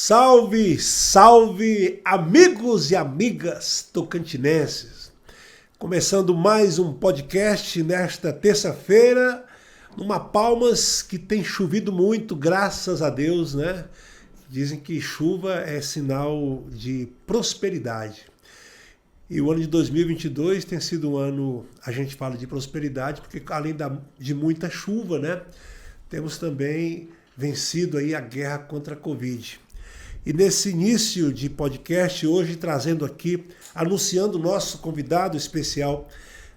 Salve, salve, amigos e amigas tocantinenses! Começando mais um podcast nesta terça-feira, numa Palmas que tem chovido muito, graças a Deus, né? Dizem que chuva é sinal de prosperidade. E o ano de 2022 tem sido um ano, a gente fala de prosperidade, porque além de muita chuva, né? Temos também vencido aí a guerra contra a Covid. E nesse início de podcast, hoje trazendo aqui, anunciando o nosso convidado especial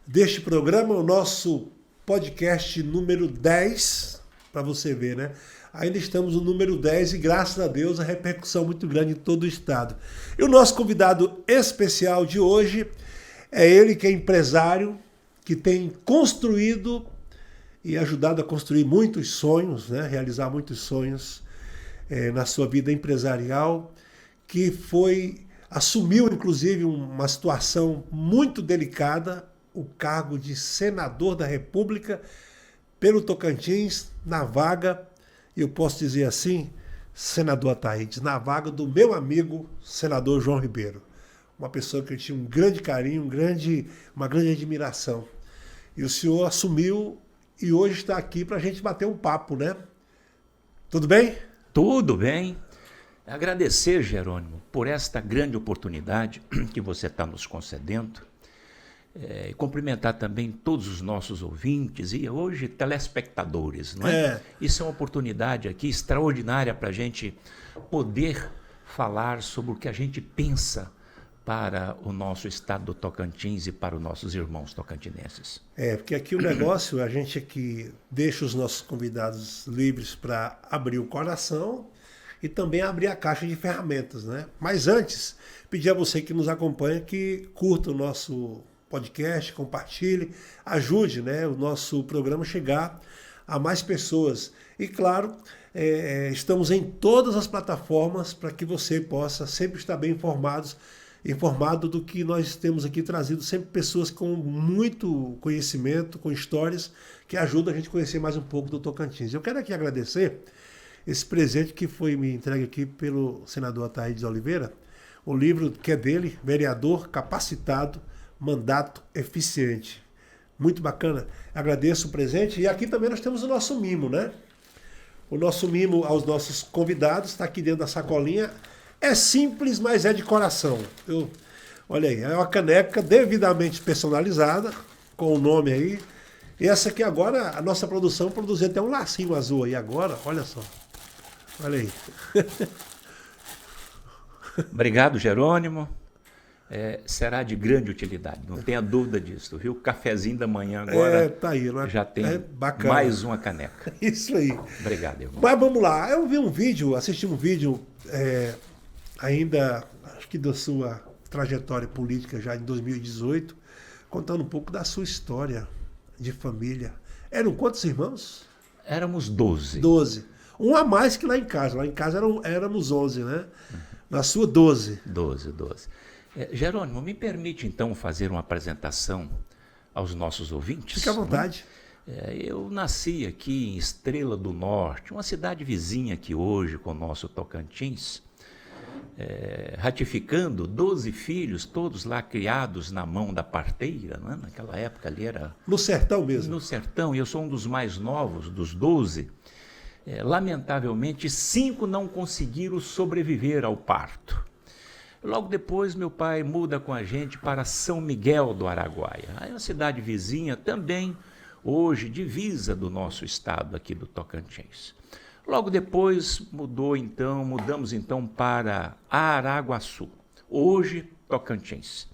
deste programa, o nosso podcast número 10, para você ver, né? Ainda estamos no número 10 e graças a Deus a repercussão muito grande em todo o estado. E o nosso convidado especial de hoje é ele que é empresário, que tem construído e ajudado a construir muitos sonhos, né? Realizar muitos sonhos na sua vida empresarial, que assumiu inclusive uma situação muito delicada, o cargo de senador da República pelo Tocantins, na vaga, e eu posso dizer assim, senador Ataídes, na vaga do meu amigo senador João Ribeiro, uma pessoa que eu tinha um grande carinho, uma grande admiração. E o senhor assumiu e hoje está aqui para a gente bater um papo, né? Tudo bem? Tudo bem. Agradecer, Jerônimo, por esta grande oportunidade que você está nos concedendo. E cumprimentar também todos os nossos ouvintes e hoje telespectadores, não é? Isso é uma oportunidade aqui extraordinária para a gente poder falar sobre o que a gente pensa para o nosso estado do Tocantins e para os nossos irmãos tocantinenses. Porque aqui o negócio, a gente aqui deixa os nossos convidados livres para abrir o coração e também abrir a caixa de ferramentas, né? Mas antes, pedir a você que nos acompanha que curta o nosso podcast, compartilhe, ajude, né, o nosso programa a chegar a mais pessoas. E claro, estamos em todas as plataformas para que você possa sempre estar bem informado do que nós temos aqui trazido, sempre pessoas com muito conhecimento, com histórias que ajudam a gente a conhecer mais um pouco do Tocantins. Eu quero aqui agradecer esse presente que foi me entregue aqui pelo senador Ataídes Oliveira, o livro que é dele, Vereador Capacitado, Mandato Eficiente. Muito bacana. Agradeço o presente. E aqui também nós temos o nosso mimo, né? O nosso mimo aos nossos convidados está aqui dentro da sacolinha. É simples, mas é de coração. Olha aí, é uma caneca devidamente personalizada, com o nome aí. E essa aqui agora, a nossa produção produziu até um lacinho azul aí agora, olha só. Olha aí. Obrigado, Jerônimo. Será de grande utilidade, não tenha dúvida disso, viu? O cafezinho da manhã agora tá aí, não é? Já tem mais uma caneca. Isso aí. Obrigado, irmão. Mas vamos lá, eu vi um vídeo, assisti um vídeo ainda, acho que da sua trajetória política já em 2018, contando um pouco da sua história de família. Eram quantos irmãos? Éramos 12. 12. Um a mais que lá em casa. Lá em casa éramos 11, né? Na sua, 12. 12. Jerônimo, me permite então fazer uma apresentação aos nossos ouvintes? Fique à vontade. Eu nasci aqui em Estrela do Norte, uma cidade vizinha aqui hoje com o nosso Tocantins, ratificando 12 filhos, todos lá criados na mão da parteira, não é? Naquela época ali era... No sertão mesmo? No sertão, e eu sou um dos mais novos, dos 12. Lamentavelmente, 5 não conseguiram sobreviver ao parto. Logo depois, meu pai muda com a gente para São Miguel do Araguaia. É uma cidade vizinha também, hoje, divisa do nosso estado aqui do Tocantins. Logo depois, mudamos então para Araguaçu, hoje Tocantins.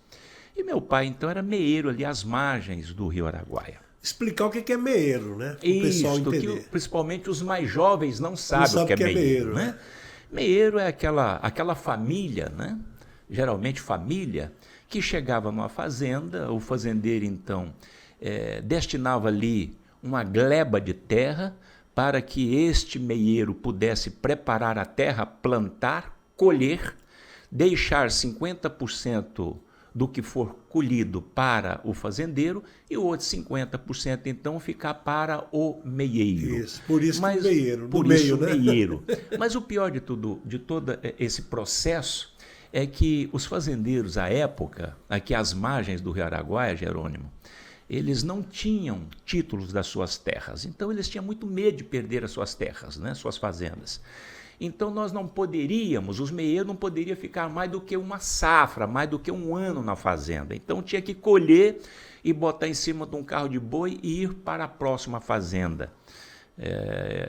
E meu pai, então, era meeiro ali às margens do rio Araguaia. Explicar o que é meeiro, né? Para o pessoal entender. Que principalmente os mais jovens não sabem o que é meeiro, né? Meeiro é aquela família, né? Geralmente família, que chegava numa fazenda, o fazendeiro então destinava ali uma gleba de terra para que este meieiro pudesse preparar a terra, plantar, colher, deixar 50% do que for colhido para o fazendeiro e o outro 50% então ficar para o meieiro. Isso, por isso Mas, que o meieiro, por no isso meio, né? meieiro. Mas o pior de tudo, de todo esse processo, é que os fazendeiros à época, aqui às margens do Rio Araguaia, Jerônimo, eles não tinham títulos das suas terras, então eles tinham muito medo de perder as suas terras, né, suas fazendas. Então nós não poderíamos, os meeiros não poderiam ficar mais do que uma safra, mais do que um ano na fazenda. Então tinha que colher e botar em cima de um carro de boi e ir para a próxima fazenda.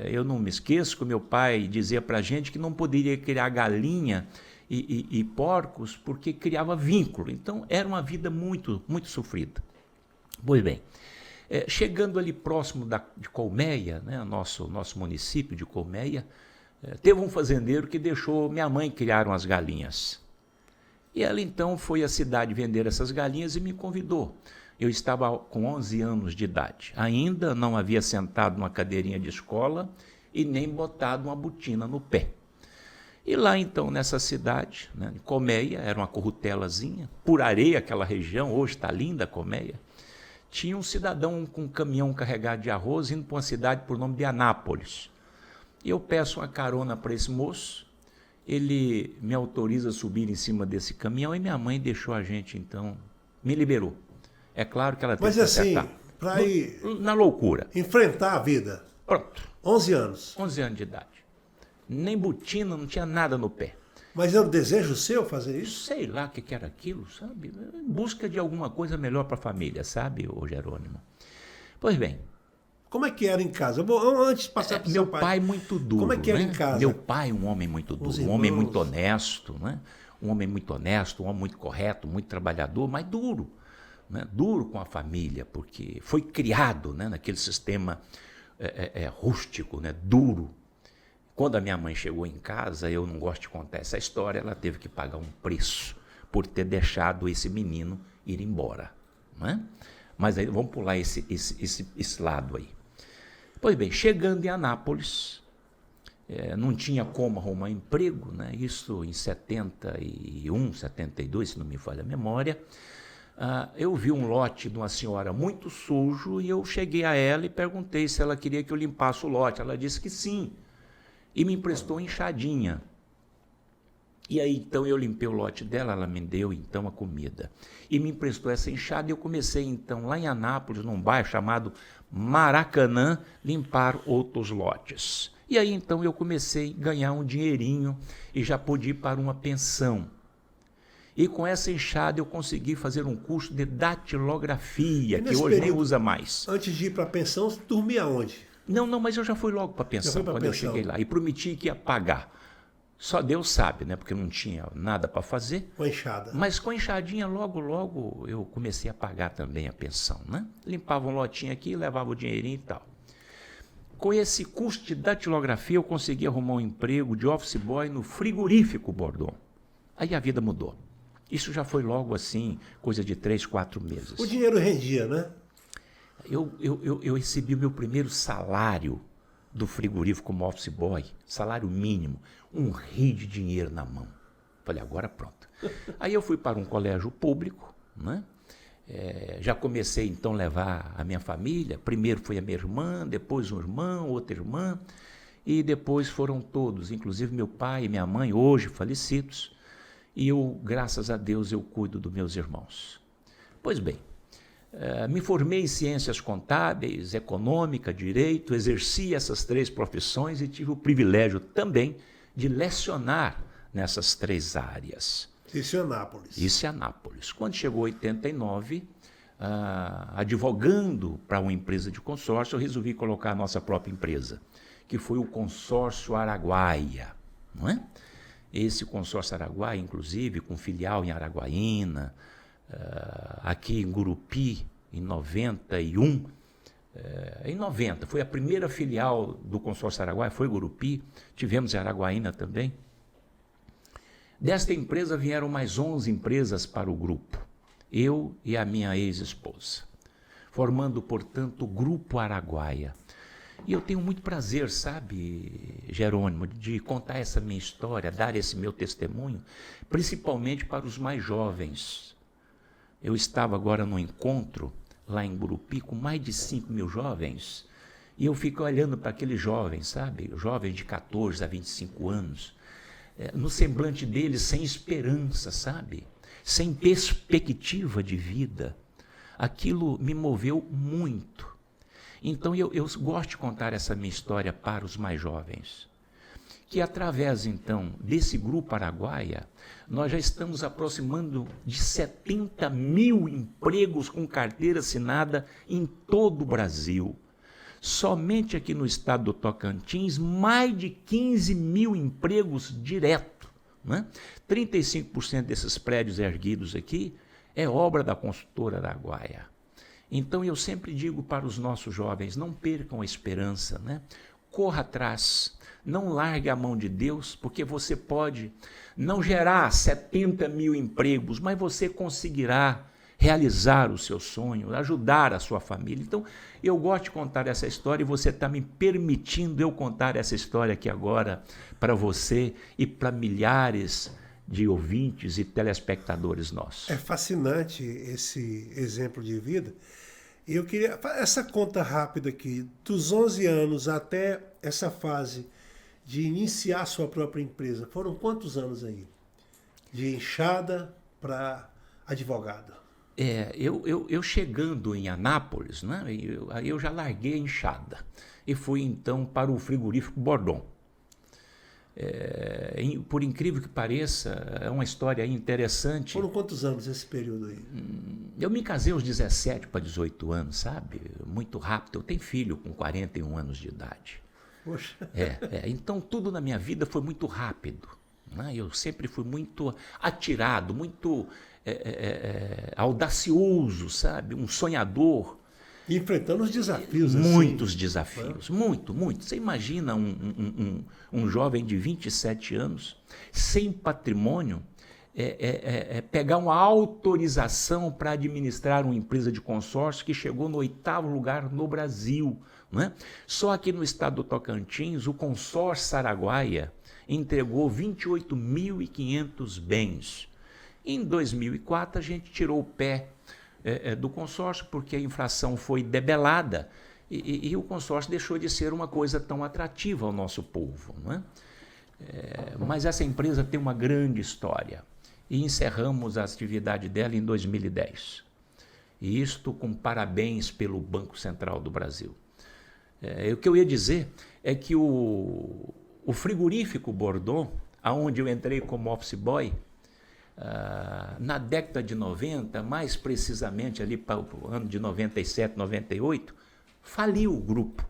Eu não me esqueço que meu pai dizia para a gente que não poderia criar galinha e porcos porque criava vínculo. Então era uma vida muito, muito sofrida. Pois bem, chegando ali próximo de Colmeia, né, nosso município de Colmeia, teve um fazendeiro que deixou minha mãe criar umas galinhas. E ela então foi à cidade vender essas galinhas e me convidou. Eu estava com 11 anos de idade. Ainda não havia sentado numa cadeirinha de escola e nem botado uma botina no pé. E lá então, nessa cidade, né, Colmeia, era uma corrutelazinha, por areia aquela região, hoje está linda a Colmeia, tinha um cidadão com um caminhão carregado de arroz indo para uma cidade por nome de Anápolis. E eu peço uma carona para esse moço, ele me autoriza a subir em cima desse caminhão e minha mãe deixou a gente, então, me liberou. É claro que ela teve que acertar. Mas assim, para ir... Na loucura. Enfrentar a vida. Pronto. 11 anos. 11 anos de idade. Nem botina, não tinha nada no pé. Mas era um desejo seu fazer isso? Sei lá o que era aquilo, sabe? Em busca de alguma coisa melhor para a família, sabe, ô Jerônimo? Pois bem. Como é que era em casa? Antes de passar para o seu pai. Meu pai muito duro. Como é que era em casa? Meu pai, um homem muito duro, um homem muito honesto, né? Um homem muito honesto, um homem muito correto, muito trabalhador, mas duro. Né? Duro com a família, porque foi criado, né, naquele sistema rústico, né, duro. Quando a minha mãe chegou em casa, eu não gosto de contar essa história, ela teve que pagar um preço por ter deixado esse menino ir embora. Né? Mas aí vamos pular esse lado aí. Pois bem, chegando em Anápolis, não tinha como arrumar emprego, né? Isso em 71, 72, se não me falha a memória. Eu vi um lote de uma senhora muito sujo e eu cheguei a ela e perguntei se ela queria que eu limpasse o lote. Ela disse que sim e me emprestou enxadinha. E aí então eu limpei o lote dela, ela me deu então a comida e me emprestou essa enxada e eu comecei então lá em Anápolis, num bairro chamado Maracanã, limpar outros lotes. E aí então eu comecei a ganhar um dinheirinho e já pude ir para uma pensão. E com essa enxada eu consegui fazer um curso de datilografia, que hoje nem usa mais. Antes de ir para a pensão, você dormia onde? Não, mas eu já fui logo para a pensão, quando eu cheguei lá. E prometi que ia pagar. Só Deus sabe, né? Porque não tinha nada para fazer. Com a enxada. Mas com a enxadinha, logo eu comecei a pagar também a pensão, né? Limpava um lotinho aqui, levava o dinheirinho e tal. Com esse curso de datilografia, eu consegui arrumar um emprego de office boy no frigorífico Bordon. Aí a vida mudou. Isso já foi logo assim, coisa de 3, 4 meses. O dinheiro rendia, né? Eu recebi o meu primeiro salário do frigorífico como office boy, salário mínimo, um rio de dinheiro na mão. Falei, agora pronto. Aí eu fui para um colégio público, né? Já comecei então a levar a minha família. Primeiro foi a minha irmã, depois um irmão, outra irmã, e depois foram todos, inclusive meu pai e minha mãe, hoje falecidos. E eu, graças a Deus, eu cuido dos meus irmãos. Pois bem, me formei em ciências contábeis, econômica, direito, exerci essas 3 profissões e tive o privilégio também de lecionar nessas 3 áreas. Isso em Anápolis. Isso em Anápolis. Quando chegou 89, advogando para uma empresa de consórcio, eu resolvi colocar a nossa própria empresa, que foi o Consórcio Araguaia, não é? Esse consórcio Araguaia, inclusive, com filial em Araguaína, aqui em Gurupi, em 91. Em 90, foi a primeira filial do consórcio Araguaia, foi Gurupi, tivemos em Araguaína também. Desta empresa vieram mais 11 empresas para o grupo, eu e a minha ex-esposa, formando, portanto, o Grupo Araguaia. E eu tenho muito prazer, sabe, Jerônimo, de contar essa minha história, dar esse meu testemunho, principalmente para os mais jovens, Eu estava agora num encontro lá em Gurupi com mais de 5 mil jovens e eu fico olhando para aqueles jovens, sabe? Jovens de 14 a 25 anos, no semblante deles sem esperança, sabe? Sem perspectiva de vida. Aquilo me moveu muito. Então eu gosto de contar essa minha história para os mais jovens. Que através, então, desse Grupo Araguaia, nós já estamos aproximando de 70 mil empregos com carteira assinada em todo o Brasil. Somente aqui no estado do Tocantins, mais de 15 mil empregos direto. Né? 35% desses prédios erguidos aqui é obra da construtora Araguaia. Então eu sempre digo para os nossos jovens, não percam a esperança, né? Corra atrás, não largue a mão de Deus, porque você pode não gerar 70 mil empregos, mas você conseguirá realizar o seu sonho, ajudar a sua família. Então, eu gosto de contar essa história e você está me permitindo eu contar essa história aqui agora para você e para milhares de ouvintes e telespectadores nossos. É fascinante esse exemplo de vida. E eu queria essa conta rápida aqui, dos 11 anos até essa fase de iniciar sua própria empresa, foram quantos anos aí? De enxada para advogado? Eu chegando em Anápolis, né, aí eu já larguei a enxada e fui então para o frigorífico Bordon. Por incrível que pareça, é uma história interessante. Foram quantos anos esse período aí? Eu me casei aos 17 para 18 anos, sabe? Muito rápido. Eu tenho filho com 41 anos de idade. Poxa. Então tudo na minha vida foi muito rápido. Né? Eu sempre fui muito atirado, muito audacioso, sabe? Um sonhador. Enfrentando os desafios. Muitos assim, desafios, muito. Você imagina um jovem de 27 anos, sem patrimônio, pegar uma autorização para administrar uma empresa de consórcio que chegou no 8º lugar no Brasil. Né? Só aqui no estado do Tocantins, o consórcio Araguaia entregou 28.500 bens. Em 2004, a gente tirou o pé do consórcio, porque a inflação foi debelada e o consórcio deixou de ser uma coisa tão atrativa ao nosso povo. Não é? Mas essa empresa tem uma grande história e encerramos a atividade dela em 2010. E isto com parabéns pelo Banco Central do Brasil. O que eu ia dizer é que o frigorífico Bordon, aonde eu entrei como office boy, na década de 90, mais precisamente ali para o ano de 97, 98, faliu o grupo.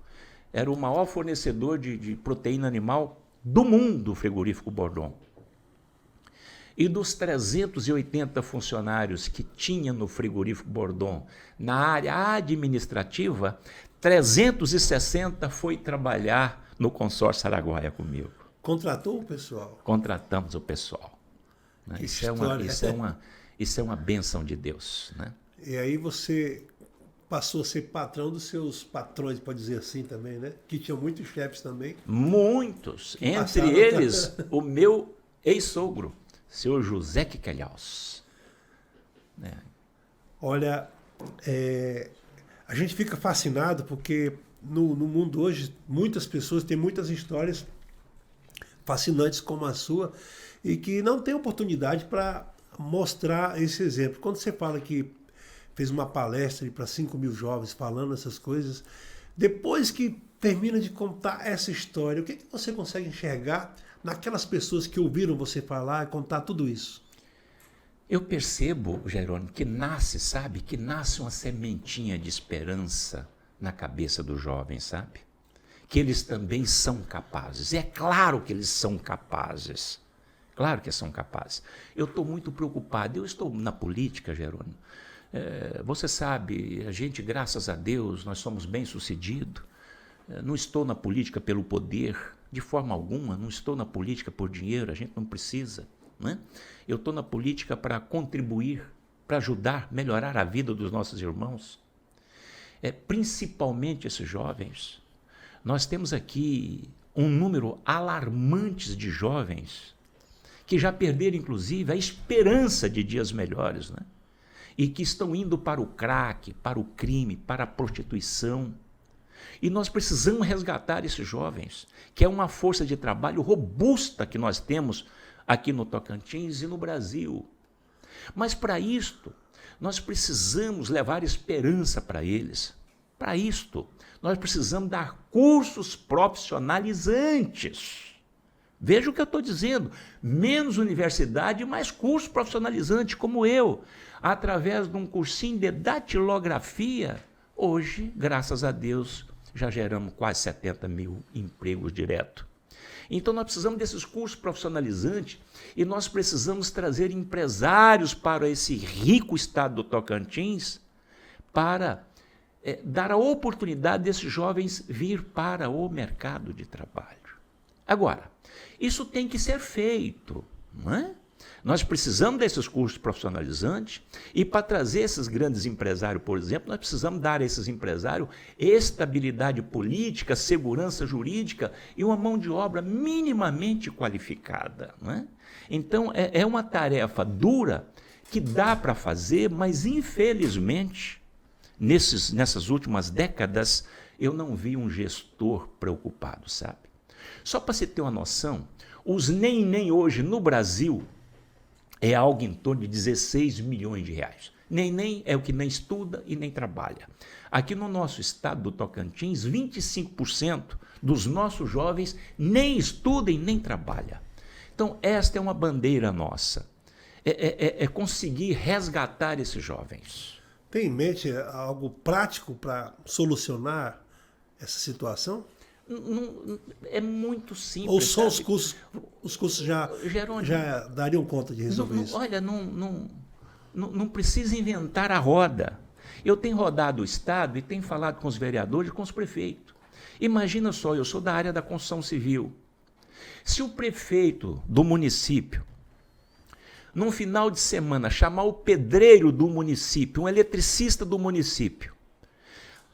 Era o maior fornecedor de proteína animal do mundo, o frigorífico Bordon. E dos 380 funcionários que tinha no frigorífico Bordon, na área administrativa, 360 foi trabalhar no consórcio Araguaia comigo. Contratou o pessoal? Contratamos o pessoal. Né? Isso é uma bênção de Deus. Né? E aí você passou a ser patrão dos seus patrões, pode dizer assim também, né? Que tinham muitos chefes também. Muitos. Entre eles, o meu ex-sogro, senhor José Quiquelhaus. Olha, a gente fica fascinado porque no mundo hoje, muitas pessoas têm muitas histórias fascinantes como a sua e que não tem oportunidade para mostrar esse exemplo. Quando você fala que fez uma palestra para 5 mil jovens falando essas coisas, depois que termina de contar essa história, o que você consegue enxergar naquelas pessoas que ouviram você falar e contar tudo isso? Eu percebo, Jerônimo, que nasce uma sementinha de esperança na cabeça dos jovens, sabe? Que eles também são capazes. É claro que eles são capazes. Claro que são capazes. Eu estou muito preocupado. Eu estou na política, Jerônimo. Você sabe, a gente, graças a Deus, nós somos bem-sucedidos. Não estou na política pelo poder, de forma alguma. Não estou na política por dinheiro, a gente não precisa. Né? Eu estou na política para contribuir, para ajudar, melhorar a vida dos nossos irmãos. Principalmente esses jovens. Nós temos aqui um número alarmante de jovens que já perderam, inclusive, a esperança de dias melhores. Né? e que estão indo para o crack, para o crime, para a prostituição. E nós precisamos resgatar esses jovens, que é uma força de trabalho robusta que nós temos aqui no Tocantins e no Brasil. Mas para isto, nós precisamos levar esperança para eles. Para isto, nós precisamos dar cursos profissionalizantes. Veja o que eu estou dizendo, menos universidade, mais curso profissionalizante, como eu, através de um cursinho de datilografia. Hoje, graças a Deus, já geramos quase 70 mil empregos direto. Então nós precisamos desses cursos profissionalizantes e nós precisamos trazer empresários para esse rico estado do Tocantins para dar a oportunidade desses jovens vir para o mercado de trabalho. Agora, isso tem que ser feito, não é? Nós precisamos desses cursos profissionalizantes e para trazer esses grandes empresários, por exemplo, nós precisamos dar a esses empresários estabilidade política, segurança jurídica e uma mão de obra minimamente qualificada, não é? Então, é uma tarefa dura que dá para fazer, mas infelizmente, nessas últimas décadas, eu não vi um gestor preocupado, sabe? Só para você ter uma noção, os nem hoje no Brasil é algo em torno de 16 milhões de reais. Nem é o que nem estuda e nem trabalha. Aqui no nosso estado do Tocantins, 25% dos nossos jovens nem estudam nem trabalham. Então, esta é uma bandeira nossa. É conseguir resgatar esses jovens. Tem em mente algo prático para solucionar essa situação? Não, é muito simples. Ou só sabe? os cursos já dariam conta de resolver isso? Olha, não precisa inventar a roda. Eu tenho rodado o Estado e tenho falado com os vereadores e com os prefeitos. Imagina só, eu sou da área da construção civil. Se o prefeito do município, num final de semana, chamar o pedreiro do município, um eletricista do município,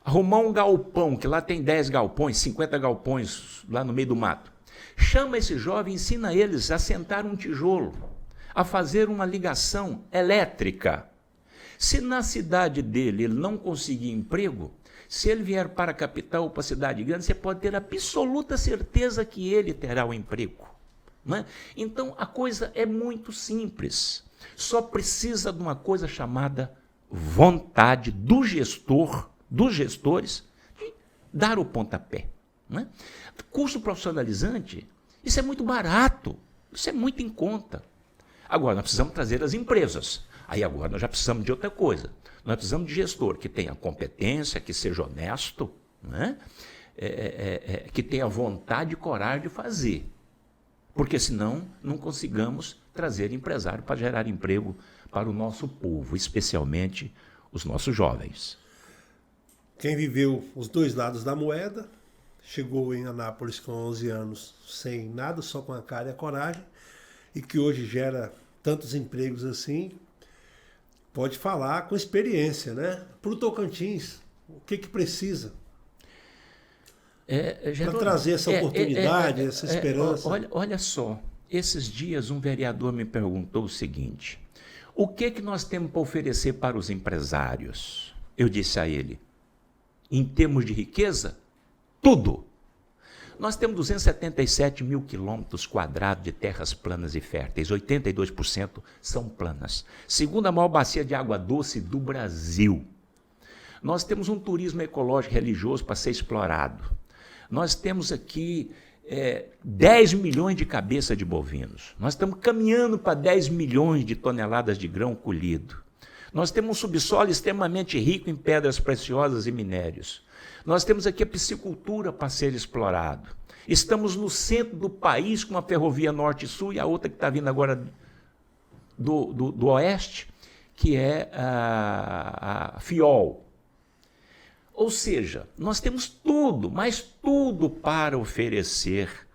arrumar um galpão, que lá tem 10 galpões, 50 galpões lá no meio do mato. Chama esse jovem, ensina eles a sentar um tijolo, a fazer uma ligação elétrica. Se na cidade dele ele não conseguir emprego, se ele vier para a capital ou para a cidade grande, você pode ter absoluta certeza que ele terá um emprego. Não é? Então a coisa é muito simples. Só precisa de uma coisa chamada vontade do gestor, dos gestores, de dar o pontapé. Não é? Curso profissionalizante, isso é muito barato, isso é muito em conta. Agora, nós precisamos trazer as empresas. Aí agora nós já precisamos de outra coisa. Nós precisamos de gestor que tenha competência, que seja honesto, né? Que tenha vontade e coragem de fazer. Porque senão não consigamos trazer empresário para gerar emprego para o nosso povo, especialmente os nossos jovens. Quem viveu os dois lados da moeda, chegou em Anápolis com 11 anos sem nada, só com a cara e a coragem, e que hoje gera tantos empregos assim, pode falar com experiência, né? Para o Tocantins, o que precisa para trazer essa oportunidade, essa esperança? Olha só, esses dias um vereador me perguntou o seguinte: o que nós temos para oferecer para os empresários? Eu disse a ele: em termos de riqueza, tudo. Nós temos 277 mil quilômetros quadrados de terras planas e férteis, 82% são planas. Segunda maior bacia de água doce do Brasil. Nós temos um turismo ecológico religioso para ser explorado. Nós temos aqui 10 milhões de cabeças de bovinos. Nós estamos caminhando para 10 milhões de toneladas de grão colhido. Nós temos um subsolo extremamente rico em pedras preciosas e minérios. Nós temos aqui a piscicultura para ser explorado. Estamos no centro do país com uma ferrovia norte-sul e a outra que está vindo agora do oeste, que é a FIOL. Ou seja, nós temos tudo, mas tudo para oferecer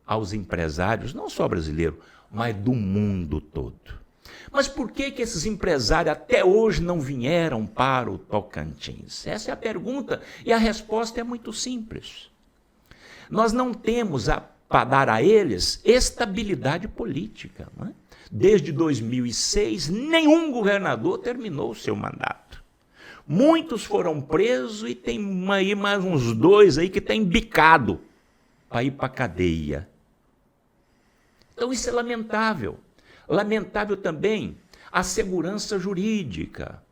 aos empresários, não só brasileiros, mas do mundo todo. Mas por que esses empresários até hoje não vieram para o Tocantins? Essa é a pergunta e a resposta é muito simples. Nós não temos para dar a eles estabilidade política. Não é? Desde 2006, nenhum governador terminou o seu mandato. Muitos foram presos e tem aí mais uns 2 aí que está embicado para ir para a cadeia. Então isso é lamentável. Lamentável também a segurança jurídica.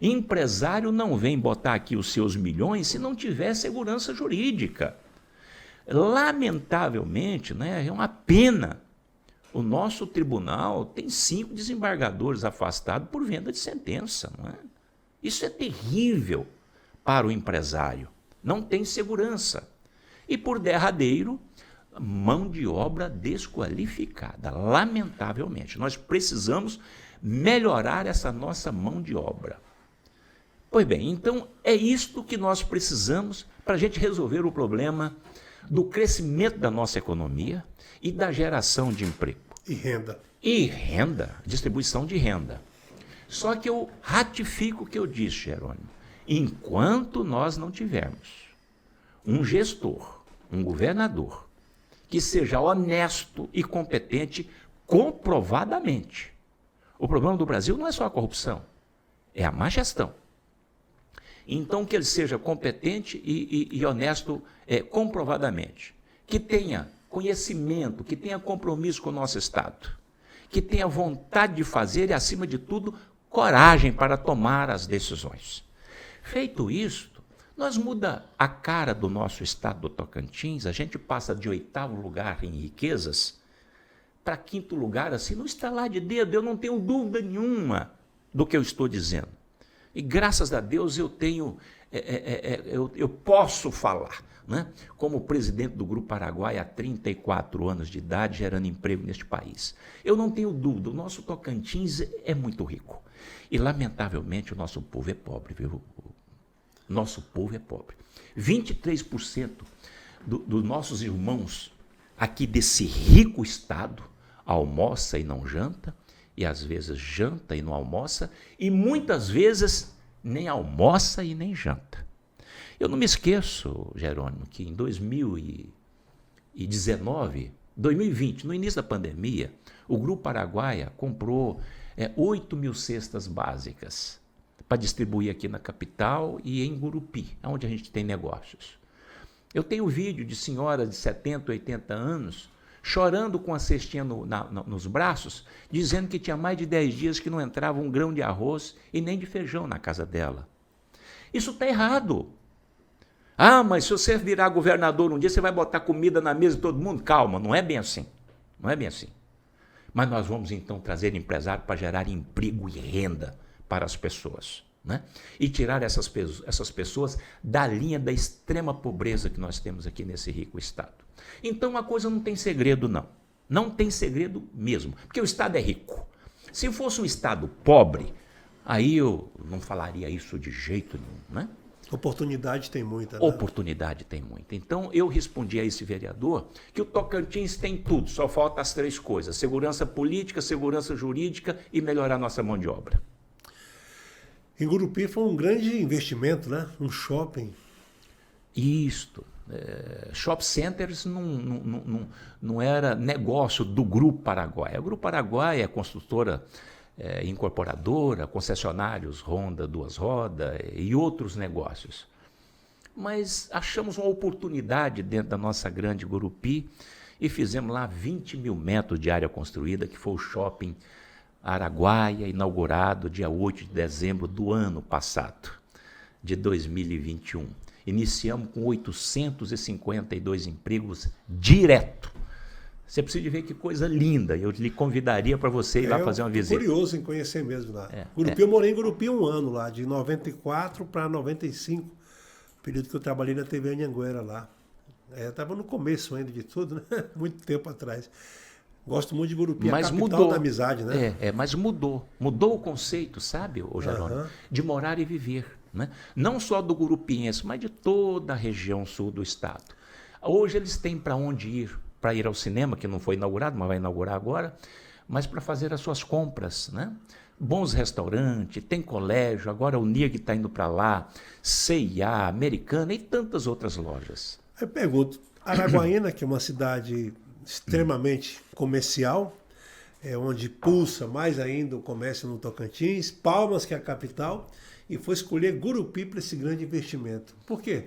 Empresário não vem botar aqui os seus milhões se não tiver segurança jurídica. Lamentavelmente, né, é uma pena. O nosso tribunal tem 5 desembargadores afastados por venda de sentença. Não é? Isso é terrível para o empresário. Não tem segurança. E por derradeiro, mão de obra desqualificada. Lamentavelmente. Nós precisamos melhorar essa nossa mão de obra. Pois bem, então é isto que nós precisamos para a gente resolver o problema do crescimento da nossa economia e da geração de emprego. E renda. E renda, distribuição de renda. Só que eu ratifico o que eu disse, Jerônimo. Enquanto nós não tivermos um gestor, um governador, que seja honesto e competente comprovadamente. O problema do Brasil não é só a corrupção, é a má gestão. Então, que ele seja competente e honesto comprovadamente. Que tenha conhecimento, que tenha compromisso com o nosso Estado. Que tenha vontade de fazer e, acima de tudo, coragem para tomar as decisões. Feito isto, nós muda a cara do nosso Estado do Tocantins, a gente passa de 8º lugar em riquezas para 5º lugar, assim, no estalar de dedo, eu não tenho dúvida nenhuma do que eu estou dizendo. E graças a Deus eu tenho, eu posso falar, né? Como presidente do Grupo Araguaia há 34 anos de idade, gerando emprego neste país. Eu não tenho dúvida, o nosso Tocantins é muito rico. E, lamentavelmente, o nosso povo é pobre, viu? Nosso povo é pobre. 23% dos nossos irmãos aqui desse rico estado almoça e não janta, e às vezes janta e não almoça, e muitas vezes nem almoça e nem janta. Eu não me esqueço, Jerônimo, que em 2019, 2020, no início da pandemia, o Grupo Araguaia comprou 8 mil cestas básicas para distribuir aqui na capital e em Gurupi, onde a gente tem negócios. Eu tenho vídeo de senhoras de 70, 80 anos chorando com a cestinha nos braços, dizendo que tinha mais de 10 dias que não entrava um grão de arroz e nem de feijão na casa dela. Isso está errado. Ah, mas se você virar governador um dia, você vai botar comida na mesa de todo mundo? Calma, não é bem assim. Não é bem assim. Mas nós vamos então trazer empresário para gerar emprego e renda para as pessoas, né? E tirar essas pessoas da linha da extrema pobreza que nós temos aqui nesse rico estado. Então a coisa não tem segredo, não. Não tem segredo mesmo, porque o estado é rico. Se fosse um estado pobre, aí eu não falaria isso de jeito nenhum, né? Oportunidade tem muita, né? Oportunidade tem muita. Então, eu respondi a esse vereador que o Tocantins tem tudo, só falta as 3 coisas: segurança política, segurança jurídica e melhorar nossa mão de obra. Em Gurupi foi um grande investimento, né? Um shopping. Isto. Shop centers não era negócio do Grupo Araguaia. O Grupo Araguaia é construtora, incorporadora, concessionários Honda, Duas Rodas e outros negócios. Mas achamos uma oportunidade dentro da nossa grande Gurupi e fizemos lá 20 mil metros de área construída, que foi o Shopping Araguaia, inaugurado dia 8 de dezembro do ano passado, de 2021. Iniciamos com 852 empregos direto. Você precisa ver que coisa linda. Eu lhe convidaria para você ir lá fazer uma visita. Curioso em conhecer mesmo lá. Gurupi, eu morei em Gurupi 1 ano lá, de 94 para 95, período que eu trabalhei na TV Anhanguera lá. Estava no começo ainda de tudo, né? Muito tempo atrás. Gosto muito de Gurupi, mas a capital mudou. Da amizade, né? Mas mudou. Mudou o conceito, sabe, Jerônimo? De morar e viver. Né? Não só do gurupiense, mas de toda a região sul do estado. Hoje eles têm para onde ir, para ir ao cinema, que não foi inaugurado, mas vai inaugurar agora, mas para fazer as suas compras, né? Bons restaurantes, tem colégio, agora o NIG está indo para lá, C&A, Americana e tantas outras lojas. Eu pergunto, Araguaína, que é uma cidade extremamente comercial, é onde pulsa mais ainda o comércio no Tocantins, Palmas, que é a capital, e foi escolher Gurupi para esse grande investimento. Por quê?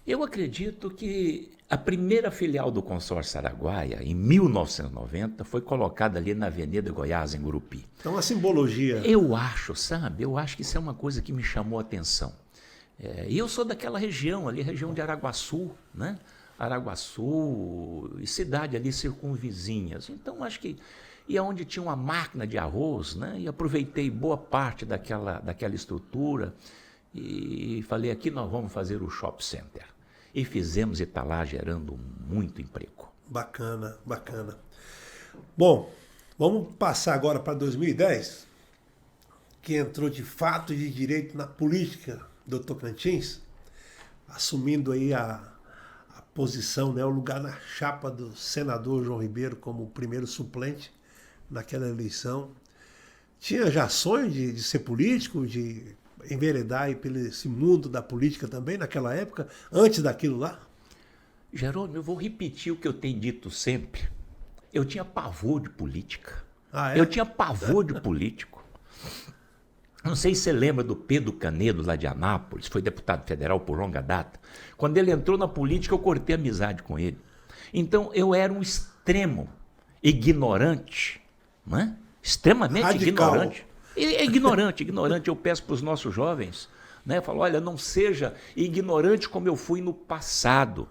Eu acredito que a primeira filial do consórcio Araguaia, em 1990, foi colocada ali na Avenida Goiás, em Gurupi. Então, a simbologia... Eu acho, sabe? Eu acho que isso é uma coisa que me chamou a atenção. E eu sou daquela região ali, região de Araguaçu, né? Araguaçu e cidade ali circunvizinhas. Então, acho que... E onde tinha uma máquina de arroz, né? E aproveitei boa parte daquela estrutura e falei, aqui nós vamos fazer o shopping center. E fizemos e está lá gerando muito emprego. Bacana, bacana. Bom, vamos passar agora para 2010, que entrou de fato e de direito na política do Tocantins, assumindo aí a posição, né, o lugar na chapa do senador João Ribeiro como primeiro suplente naquela eleição. Tinha já sonho de ser político, de enveredar aí pelo esse mundo da política também naquela época, antes daquilo lá? Jerônimo, eu vou repetir o que eu tenho dito sempre. Eu tinha pavor de política. Ah, é? Eu tinha pavor de político. Não sei se você lembra do Pedro Canedo, lá de Anápolis, foi deputado federal por longa data. Quando ele entrou na política, eu cortei amizade com ele. Então, eu era um extremo ignorante, né? Extremamente radical. Ignorante. Ignorante. Eu peço para os nossos jovens, né? Falo, olha, não seja ignorante como eu fui no passado.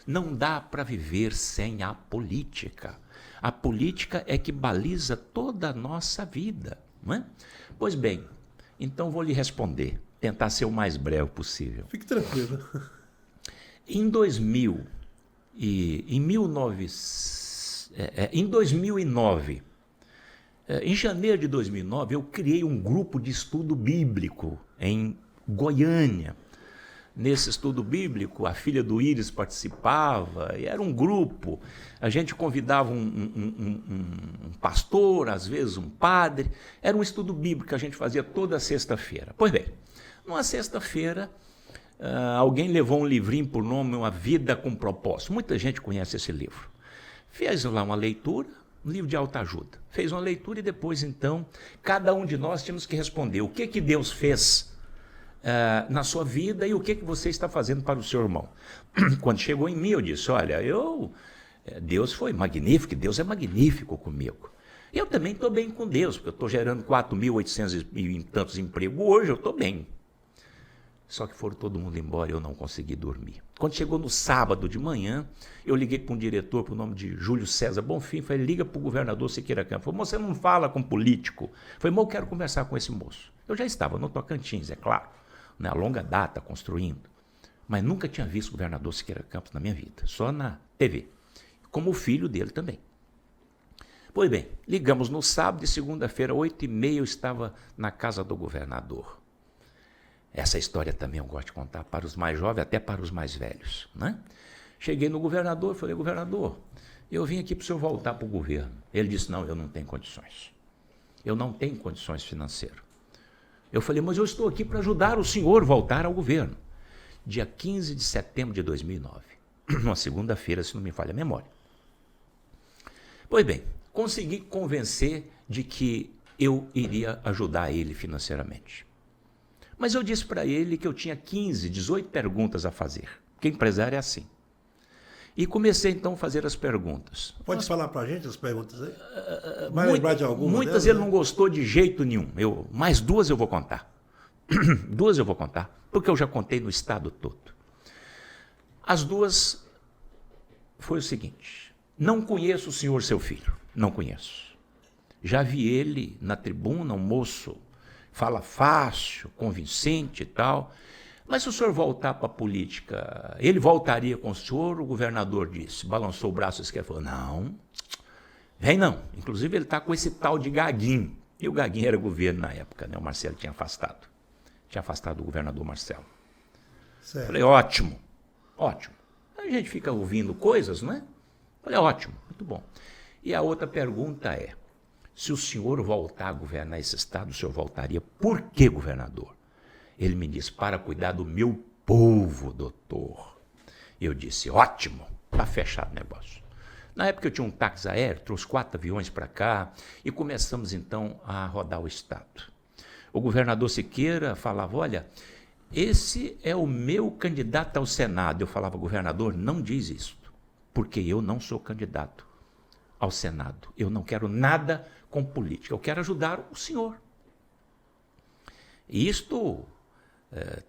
Não dá para viver sem a política. A política é que baliza toda a nossa vida, não é? Pois bem, então vou lhe responder, tentar ser o mais breve possível. Fique tranquilo. Em 2009, em janeiro de 2009, eu criei um grupo de estudo bíblico em Goiânia. Nesse estudo bíblico, a filha do Íris participava, e era um grupo. A gente convidava um pastor, às vezes um padre. Era um estudo bíblico que a gente fazia toda sexta-feira. Pois bem, numa sexta-feira, alguém levou um livrinho por nome Uma Vida com Propósito. Muita gente conhece esse livro. Fez lá uma leitura, um livro de autoajuda. Fez uma leitura e depois, então, cada um de nós tínhamos que responder o que Deus fez na sua vida e o que você está fazendo para o seu irmão. Quando chegou em mim, eu disse, olha, Deus foi magnífico, Deus é magnífico comigo. Eu também estou bem com Deus, porque eu estou gerando 4.800 e tantos empregos hoje, eu estou bem. Só que foram todo mundo embora e eu não consegui dormir. Quando chegou no sábado de manhã, eu liguei para um diretor, por nome de Júlio César Bonfim, falei, liga para o governador Siqueira Campos. Falei, você não fala com político? Falei, eu quero conversar com esse moço. Eu já estava no Tocantins, é claro, né, a longa data, construindo. Mas nunca tinha visto o governador Siqueira Campos na minha vida, só na TV. Como o filho dele também. Pois bem, ligamos no sábado e segunda-feira, 8h30, eu estava na casa do governador. Essa história também eu gosto de contar para os mais jovens, até para os mais velhos, né? Cheguei no governador, falei, governador, eu vim aqui para o senhor voltar para o governo. Ele disse, não, eu não tenho condições. Eu não tenho condições financeiras. Eu falei, mas eu estou aqui para ajudar o senhor a voltar ao governo. Dia 15 de setembro de 2009, uma segunda-feira, se não me falha a memória. Pois bem, consegui convencer de que eu iria ajudar ele financeiramente. Mas eu disse para ele que eu tinha 18 perguntas a fazer, porque empresário é assim. E comecei então a fazer as perguntas. Pode falar para a gente as perguntas aí? Vai lembrar de alguma muitas delas, ele né? não gostou de jeito nenhum. Mais duas eu vou contar. Duas eu vou contar, porque eu já contei no estado todo. As duas foi o seguinte, não conheço o senhor, seu filho, não conheço. Já vi ele na tribuna, um moço, fala fácil, convincente e tal, mas se o senhor voltar para a política, ele voltaria com o senhor? O governador disse, balançou o braço esquerdo e falou, não, vem não. Inclusive ele está com esse tal de Gaguinho, e o Gaguinho era governo na época, né? O Marcelo tinha afastado o governador Marcelo. Certo. Falei, ótimo. A gente fica ouvindo coisas, não é? Falei, ótimo, muito bom. E a outra pergunta é, se o senhor voltar a governar esse estado, o senhor voltaria? Por que, governador? Ele me disse, para cuidar do meu povo, doutor. Eu disse, ótimo, está fechado o negócio. Na época eu tinha um táxi aéreo, trouxe 4 aviões para cá e começamos então a rodar o estado. O governador Siqueira falava, olha, esse é o meu candidato ao Senado. Eu falava, governador, não diz isso, porque eu não sou candidato ao Senado. Eu não quero nada com política, eu quero ajudar o senhor. E isto,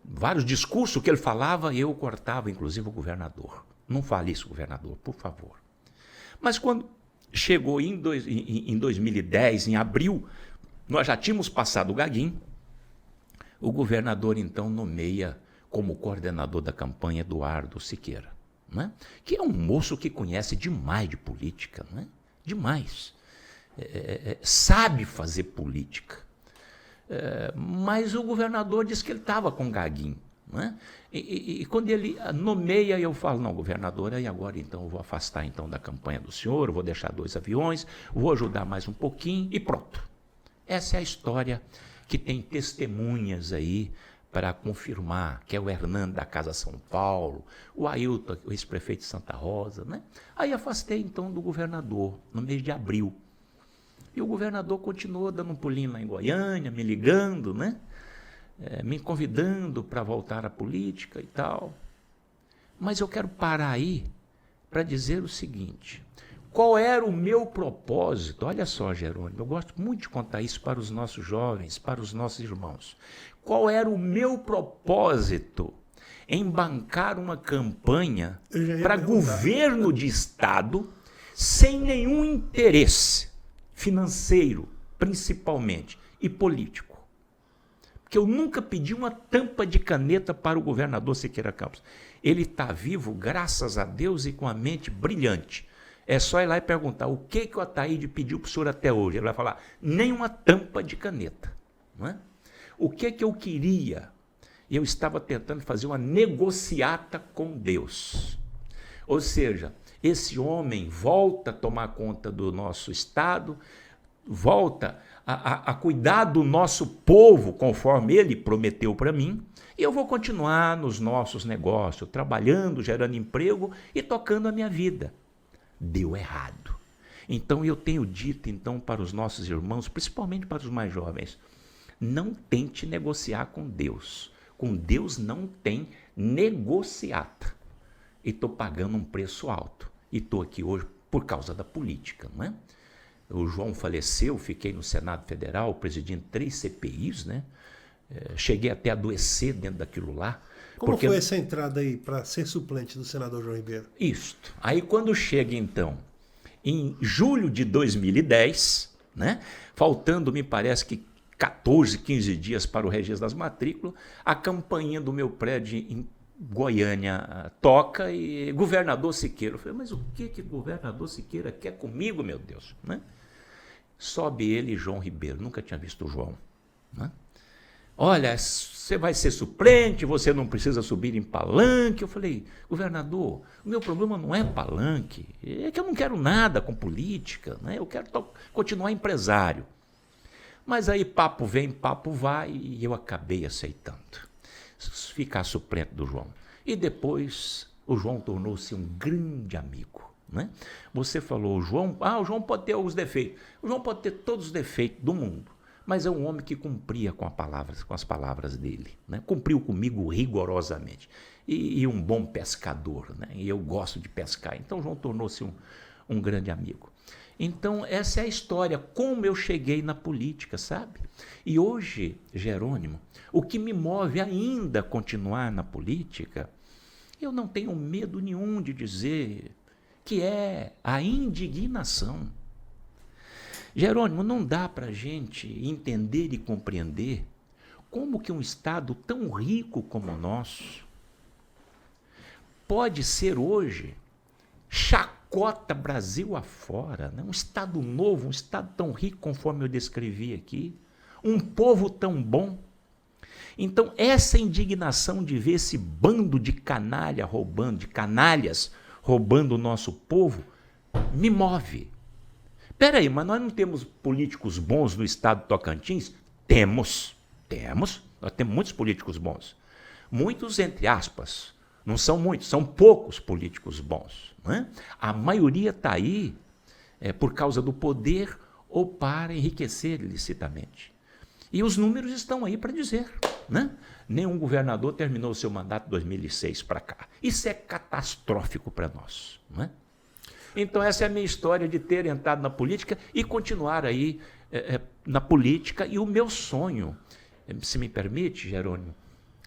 vários discursos que ele falava, eu cortava, inclusive o governador. Não fale isso, governador, por favor. Mas quando chegou em 2010, em abril, nós já tínhamos passado o Gaguinho, o governador então nomeia como coordenador da campanha Eduardo Siqueira, né? Que é um moço que conhece demais de política, né? Demais. Sabe fazer política. Mas o governador disse que ele estava com o Gaguinho, né? E quando ele nomeia, eu falo, não, governador, aí agora então eu vou afastar então da campanha do senhor, eu vou deixar 2 aviões, vou ajudar mais um pouquinho e pronto. Essa é a história que tem testemunhas aí para confirmar, que é o Hernando da Casa São Paulo, o Ailton, o ex-prefeito de Santa Rosa, né? Aí afastei então do governador, no mês de abril. E o governador continuou dando um pulinho lá em Goiânia, me ligando, né? Me convidando para voltar à política e tal. Mas eu quero parar aí para dizer o seguinte, qual era o meu propósito? Olha só, Jerônimo, eu gosto muito de contar isso para os nossos jovens, para os nossos irmãos. Qual era o meu propósito em bancar uma campanha para governo de Estado sem nenhum interesse financeiro, principalmente, e político? Porque eu nunca pedi uma tampa de caneta para o governador Siqueira Campos. Ele está vivo, graças a Deus, e com a mente brilhante. É só ir lá e perguntar o que o Ataíde pediu para o senhor até hoje. Ele vai falar, nem uma tampa de caneta. Não é? O que eu queria? Eu estava tentando fazer uma negociata com Deus. Ou seja, esse homem volta a tomar conta do nosso Estado, volta a cuidar do nosso povo, conforme ele prometeu para mim, e eu vou continuar nos nossos negócios, trabalhando, gerando emprego e tocando a minha vida. Deu errado. Então eu tenho dito então para os nossos irmãos, principalmente para os mais jovens, não tente negociar com Deus. Com Deus não tem negociata. E estou pagando um preço alto. E estou aqui hoje por causa da política, não é? O João faleceu, fiquei no Senado Federal presidindo 3 CPIs, né? Cheguei até a adoecer dentro daquilo lá. Como foi essa entrada aí para ser suplente do senador João Ribeiro? Isto. Aí quando chega então, em julho de 2010, né? Faltando, me parece que 14, 15 dias para o registro das matrículas, a campainha do meu prédio em Goiânia toca e governador Siqueira. Eu falei, mas o que governador Siqueira quer comigo, meu Deus? Né? Sobe ele e João Ribeiro. Nunca tinha visto o João. Né? Olha, você vai ser suplente, você não precisa subir em palanque. Eu falei, governador, o meu problema não é palanque, é que eu não quero nada com política, né? Eu quero continuar empresário. Mas aí papo vem, papo vai, e eu acabei aceitando ficar suplente do João. E depois o João tornou-se um grande amigo. Né? Você falou, o João pode ter alguns defeitos. O João pode ter todos os defeitos do mundo, mas é um homem que cumpria com as palavras dele. Né? Cumpriu comigo rigorosamente. E um bom pescador. Né? E eu gosto de pescar. Então o João tornou-se um grande amigo. Então, essa é a história, como eu cheguei na política, sabe? E hoje, Jerônimo, o que me move ainda a continuar na política, eu não tenho medo nenhum de dizer que é a indignação. Jerônimo, não dá para a gente entender e compreender como que um Estado tão rico como o nosso pode ser hoje chacota Brasil afora, né? Um Estado novo, um Estado tão rico conforme eu descrevi aqui, um povo tão bom. Então, essa indignação de ver esse bando de canalhas roubando o nosso povo, me move. Espera aí, mas nós não temos políticos bons no Estado de Tocantins? Temos. Nós temos muitos políticos bons. Muitos, entre aspas, Não são muitos, são poucos políticos bons. Não é? A maioria está aí por causa do poder ou para enriquecer ilicitamente. E os números estão aí para dizer. Né? Nenhum governador terminou o seu mandato de 2006 para cá. Isso é catastrófico para nós. Não é? Então essa é a minha história de ter entrado na política e continuar aí na política. E o meu sonho, se me permite, Jerônimo,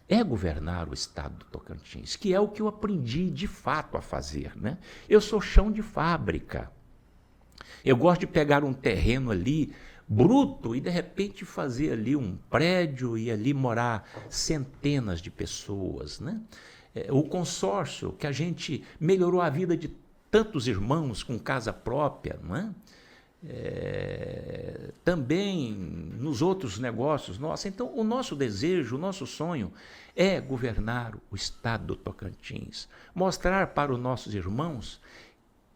é governar o estado do Tocantins, que é o que eu aprendi de fato a fazer. Né? Eu sou chão de fábrica. Eu gosto de pegar um terreno ali bruto e de repente fazer ali um prédio e ali morar centenas de pessoas. Né? O consórcio, que a gente melhorou a vida de tantos irmãos com casa própria, não é? Também nos outros negócios nossos. Então, o nosso desejo, o nosso sonho é governar o estado do Tocantins, mostrar para os nossos irmãos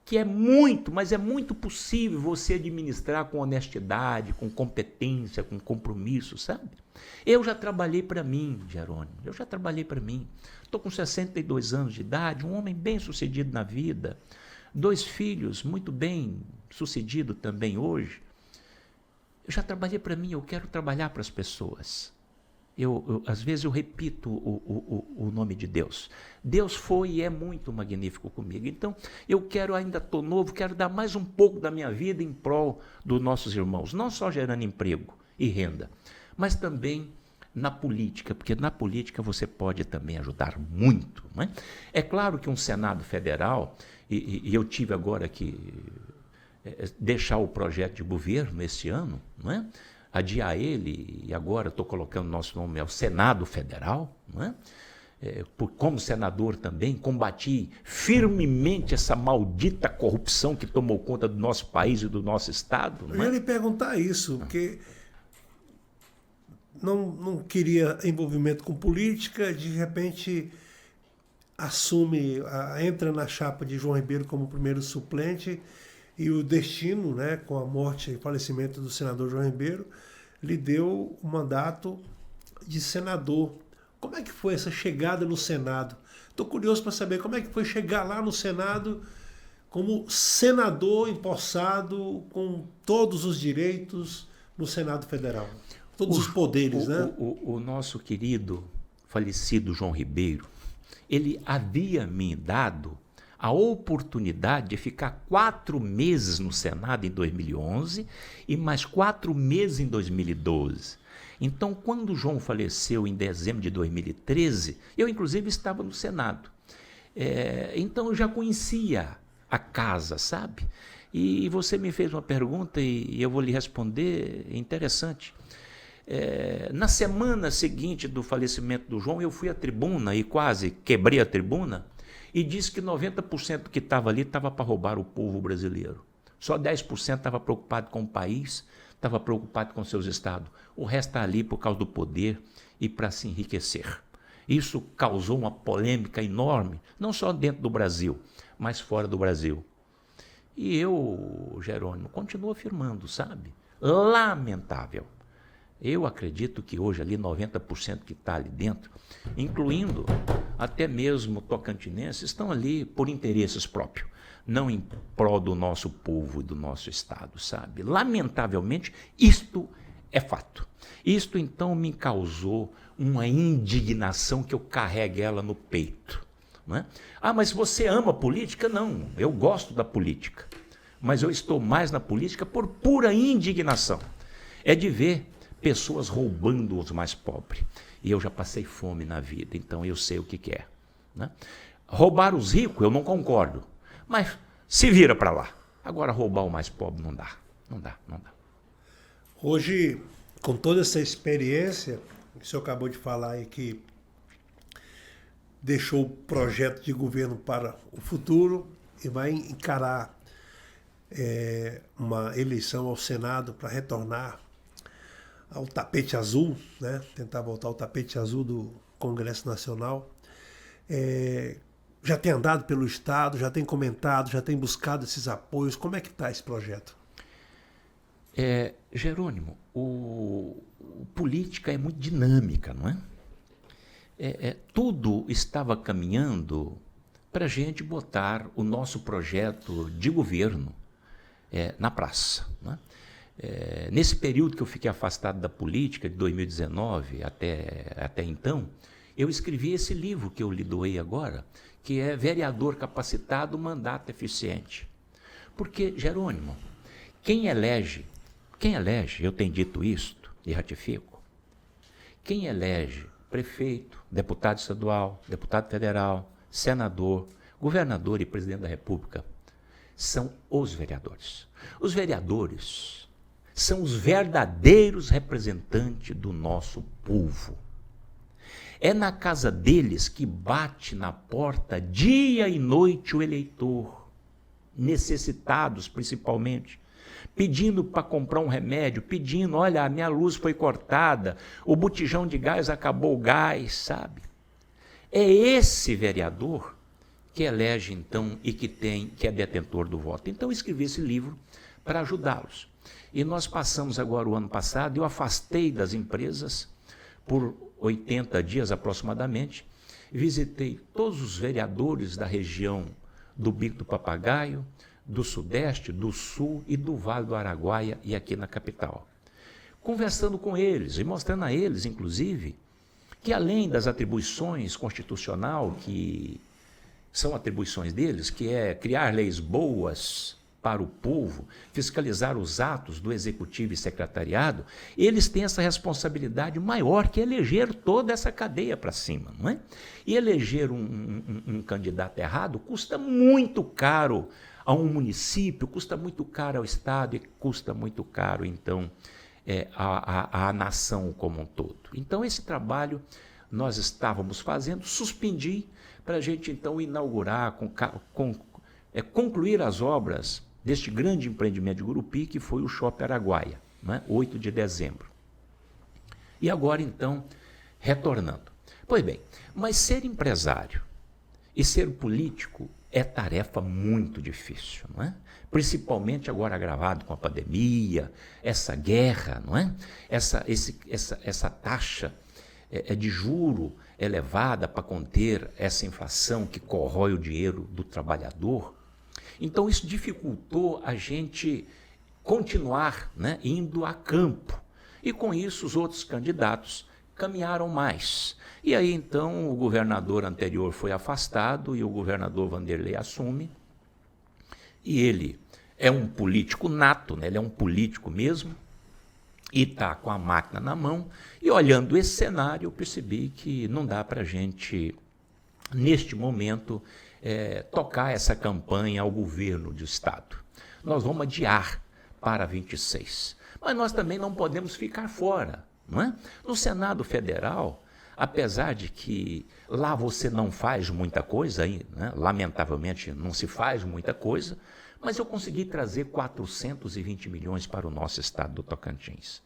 que é muito, mas é muito possível você administrar com honestidade, com competência, com compromisso, sabe? Eu já trabalhei para mim, Jerônimo, eu já trabalhei para mim. Estou com 62 anos de idade, um homem bem sucedido na vida, 2 filhos muito bem sucedidos também hoje. Eu já trabalhei para mim, eu quero trabalhar para as pessoas. Às vezes eu repito o nome de Deus. Deus foi e é muito magnífico comigo. Então, eu quero, ainda estou novo, quero dar mais um pouco da minha vida em prol dos nossos irmãos. Não só gerando emprego e renda, mas também na política, porque na política você pode também ajudar muito. Não é? É claro que um Senado Federal, e eu tive agora que deixar o projeto de governo esse ano, não é? Adiar ele, e agora estou colocando nosso nome ao Senado Federal, não é? Como senador também, combati firmemente essa maldita corrupção que tomou conta do nosso país e do nosso estado. Eu ia lhe perguntar isso, porque não queria envolvimento com política, de repente entra na chapa de João Ribeiro como primeiro suplente, e o destino, né, com a morte e falecimento do senador João Ribeiro, lhe deu o mandato de senador. Como é que foi essa chegada no Senado? Estou curioso para saber como é que foi chegar lá no Senado como senador empossado com todos os direitos no Senado Federal. Todos os poderes, né? O nosso querido falecido João Ribeiro, ele havia me dado a oportunidade de ficar 4 meses no Senado em 2011 e mais 4 meses em 2012. Então, quando o João faleceu em dezembro de 2013, eu inclusive estava no Senado. Então eu já conhecia a casa, sabe? E você me fez uma pergunta e eu vou lhe responder, interessante. Na semana seguinte do falecimento do João, eu fui à tribuna e quase quebrei a tribuna, e disse que 90% que estava ali estava para roubar o povo brasileiro. Só 10% estava preocupado com o país, estava preocupado com seus estados. O resto está ali por causa do poder e para se enriquecer. Isso causou uma polêmica enorme, não só dentro do Brasil, mas fora do Brasil. E eu, Jerônimo, continuo afirmando, sabe? Lamentável. Eu acredito que hoje ali 90% que está ali dentro, incluindo até mesmo tocantinenses, estão ali por interesses próprios, não em prol do nosso povo e do nosso estado, sabe? Lamentavelmente, isto é fato. Isto então me causou uma indignação que eu carrego ela no peito. Não é? Mas você ama a política? Não, eu gosto da política, mas eu estou mais na política por pura indignação. É de ver pessoas roubando os mais pobres. E eu já passei fome na vida, então eu sei o que é. Né? Roubar os ricos, eu não concordo. Mas se vira para lá. Agora, roubar o mais pobre não dá. Não dá. Hoje, com toda essa experiência, o senhor acabou de falar aí que deixou o projeto de governo para o futuro e vai encarar uma eleição ao Senado para retornar ao tapete azul, né? Tentar voltar ao tapete azul do Congresso Nacional. Já tem andado pelo Estado, já tem comentado, já tem buscado esses apoios. Como é que está esse projeto? Jerônimo, política é muito dinâmica, não é? tudo estava caminhando para a gente botar o nosso projeto de governo na praça, né? Nesse período que eu fiquei afastado da política, de 2019 até então, eu escrevi esse livro que eu lhe doei agora, que é Vereador Capacitado, Mandato Eficiente. Porque, Jerônimo, quem elege, eu tenho dito isto e ratifico, quem elege prefeito, deputado estadual, deputado federal, senador, governador e presidente da República são os vereadores. Os vereadores são os verdadeiros representantes do nosso povo. É na casa deles que bate na porta dia e noite o eleitor, necessitados principalmente, pedindo para comprar um remédio, pedindo, olha, a minha luz foi cortada, o botijão de gás acabou o gás, sabe? É esse vereador que elege, então, e que é detentor do voto. Então, eu escrevi esse livro para ajudá-los. E nós passamos agora o ano passado, eu afastei das empresas por 80 dias aproximadamente, visitei todos os vereadores da região do Bico do Papagaio, do Sudeste, do Sul e do Vale do Araguaia e aqui na capital. Conversando com eles e mostrando a eles, inclusive, que além das atribuições constitucionais, que são atribuições deles, que é criar leis boas para o povo, fiscalizar os atos do executivo e secretariado, eles têm essa responsabilidade maior, que é eleger toda essa cadeia para cima, não é? E eleger um candidato errado custa muito caro a um município, custa muito caro ao Estado e custa muito caro, então, à nação como um todo. Então, esse trabalho nós estávamos fazendo, suspendi para a gente, então, inaugurar, concluir as obras deste grande empreendimento de Gurupi, que foi o Shopping Araguaia, né? 8 de dezembro. E agora, então, retornando. Pois bem, mas ser empresário e ser político é tarefa muito difícil, não é? Principalmente agora agravado com a pandemia, essa guerra, não é? Essa taxa de juro elevada para conter essa inflação que corrói o dinheiro do trabalhador. Então, isso dificultou a gente continuar, né, indo a campo. E, com isso, os outros candidatos caminharam mais. E aí, então, o governador anterior foi afastado e o governador Vanderlei assume. E ele é um político nato, né, ele é um político mesmo, e está com a máquina na mão. E, olhando esse cenário, eu percebi que não dá para a gente, neste momento, tocar essa campanha ao governo do Estado. Nós vamos adiar para 26. Mas nós também não podemos ficar fora, não é? No Senado Federal, apesar de que lá você não faz muita coisa, né? Lamentavelmente não se faz muita coisa, mas eu consegui trazer 420 milhões para o nosso estado do Tocantins.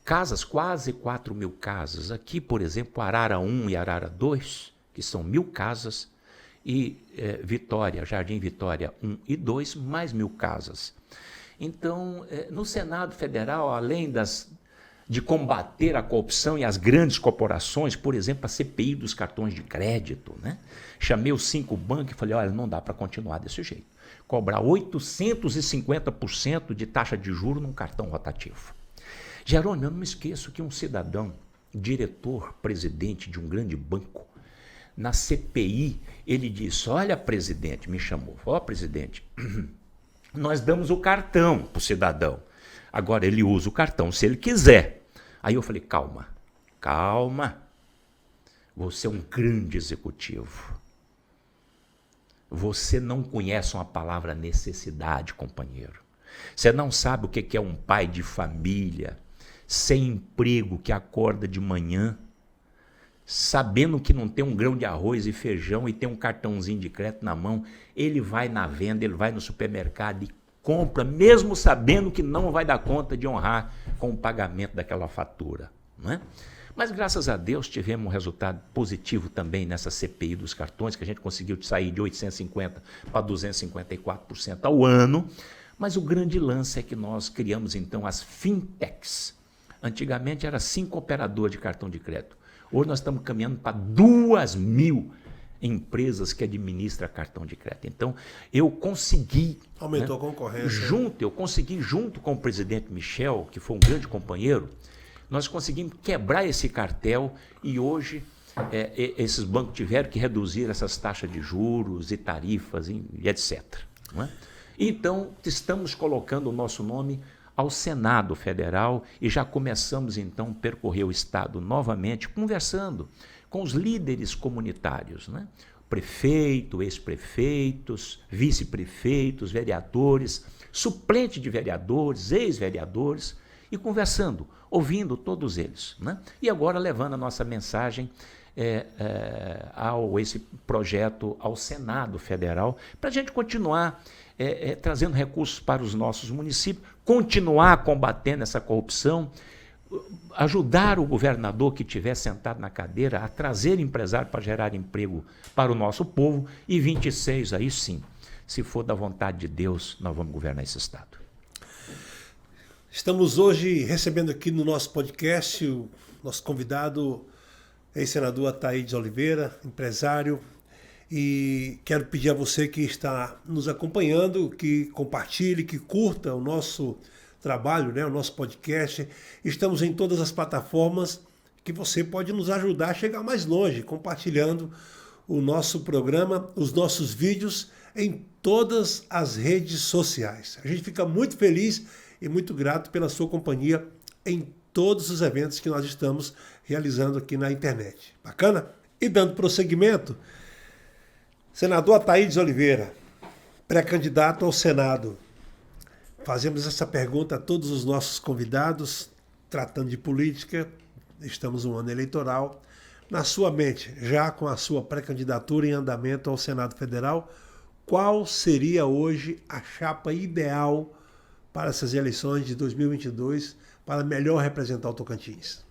Casas, quase 4 mil casas. Aqui, por exemplo, Arara 1 e Arara 2, que são 1.000 casas, e Jardim Vitória 1 e 2, mais 1.000 casas. Então, no Senado Federal, além de combater a corrupção e as grandes corporações, por exemplo, a CPI dos cartões de crédito, né? Chamei os 5 bancos e falei, olha, não dá para continuar desse jeito. Cobrar 850% de taxa de juros num cartão rotativo. Jerônimo, eu não me esqueço que um cidadão, diretor, presidente de um grande banco, na CPI, ele disse, olha, presidente, me chamou, ó, presidente, nós damos o cartão para o cidadão. Agora, ele usa o cartão se ele quiser. Aí eu falei, calma, você é um grande executivo. Você não conhece uma palavra necessidade, companheiro. Você não sabe o que é um pai de família, sem emprego, que acorda de manhã, sabendo que não tem um grão de arroz e feijão e tem um cartãozinho de crédito na mão. Ele vai na venda, ele vai no supermercado e compra, mesmo sabendo que não vai dar conta de honrar com o pagamento daquela fatura, não é? Mas, graças a Deus, tivemos um resultado positivo também nessa CPI dos cartões, que a gente conseguiu sair de 850% para 254% ao ano. Mas o grande lance é que nós criamos, então, as fintechs. Antigamente, era 5 operadores de cartão de crédito. Hoje nós estamos caminhando para 2.000 empresas que administram cartão de crédito. Então, eu consegui... Aumentou, né, a concorrência. Eu consegui, junto com o presidente Michel, que foi um grande companheiro, nós conseguimos quebrar esse cartel e hoje esses bancos tiveram que reduzir essas taxas de juros e tarifas e etc. Não é? Então, estamos colocando o nosso nome ao Senado Federal e já começamos, então, a percorrer o Estado novamente, conversando com os líderes comunitários, né? Prefeito, ex-prefeitos, vice-prefeitos, vereadores, suplente de vereadores, ex-vereadores, e conversando, ouvindo todos eles, né? E agora levando a nossa mensagem esse projeto ao Senado Federal, para a gente continuar trazendo recursos para os nossos municípios, continuar combatendo essa corrupção, ajudar o governador que estiver sentado na cadeira a trazer empresário para gerar emprego para o nosso povo, e 26, aí sim, se for da vontade de Deus, nós vamos governar esse Estado. Estamos hoje recebendo aqui no nosso podcast o nosso convidado, ex-senador Ataídes Oliveira, empresário, e quero pedir a você que está nos acompanhando, que compartilhe, que curta o nosso trabalho, né, o nosso podcast. Estamos em todas as plataformas que você pode nos ajudar a chegar mais longe, compartilhando o nosso programa, os nossos vídeos em todas as redes sociais. A gente fica muito feliz e muito grato pela sua companhia em todos os eventos que nós estamos realizando aqui na internet. Bacana? E dando prosseguimento, senador Ataídes Oliveira, pré-candidato ao Senado. Fazemos essa pergunta a todos os nossos convidados, tratando de política, estamos no ano eleitoral. Na sua mente, já com a sua pré-candidatura em andamento ao Senado Federal, qual seria hoje a chapa ideal para essas eleições de 2022 para melhor representar o Tocantins?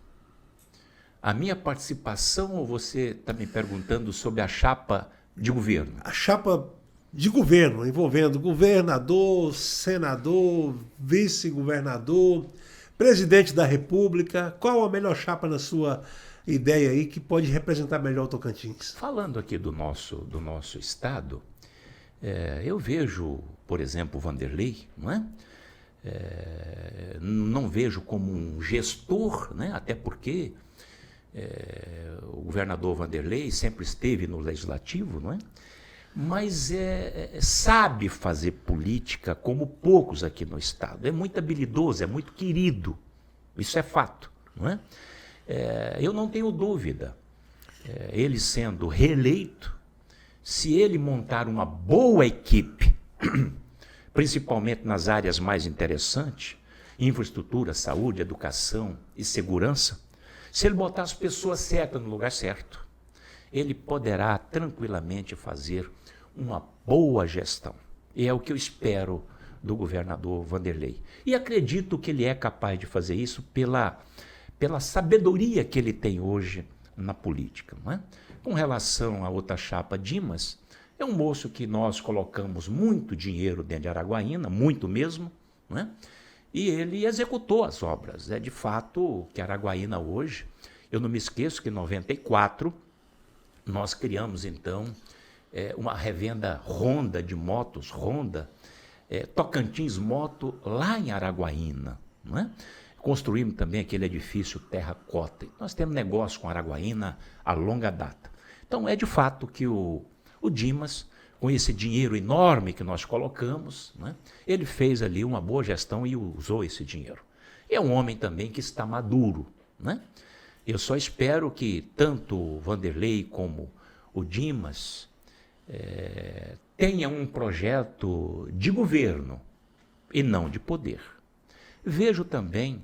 A minha participação, ou você está me perguntando sobre a chapa de governo? A chapa de governo, envolvendo governador, senador, vice-governador, presidente da República. Qual a melhor chapa na sua ideia aí que pode representar melhor o Tocantins? Falando aqui do nosso estado, eu vejo, por exemplo, o Vanderlei, não é? Não vejo como um gestor, né? Até porque o governador Vanderlei sempre esteve no legislativo, não é? Mas sabe fazer política como poucos aqui no estado. É muito habilidoso, é muito querido. Isso é fato, não é? Eu não tenho dúvida, ele sendo reeleito, se ele montar uma boa equipe, principalmente nas áreas mais interessantes, infraestrutura, saúde, educação e segurança, se ele botar as pessoas certas no lugar certo, ele poderá tranquilamente fazer uma boa gestão. E é o que eu espero do governador Vanderlei. E acredito que ele é capaz de fazer isso pela sabedoria que ele tem hoje na política, não é? Com relação à outra chapa, Dimas, é um moço que nós colocamos muito dinheiro dentro de Araguaína, muito mesmo, não é? E ele executou as obras. É de fato que Araguaína hoje, eu não me esqueço que em 94 nós criamos então uma revenda Honda de motos, Honda, Tocantins Moto, lá em Araguaína, não é? Construímos também aquele edifício Terracota. Nós temos negócio com Araguaína a longa data. Então é de fato que o Dimas, com esse dinheiro enorme que nós colocamos, né, ele fez ali uma boa gestão e usou esse dinheiro. É um homem também que está maduro, né? Eu só espero que tanto o Vanderlei como o Dimas tenham um projeto de governo e não de poder. Vejo também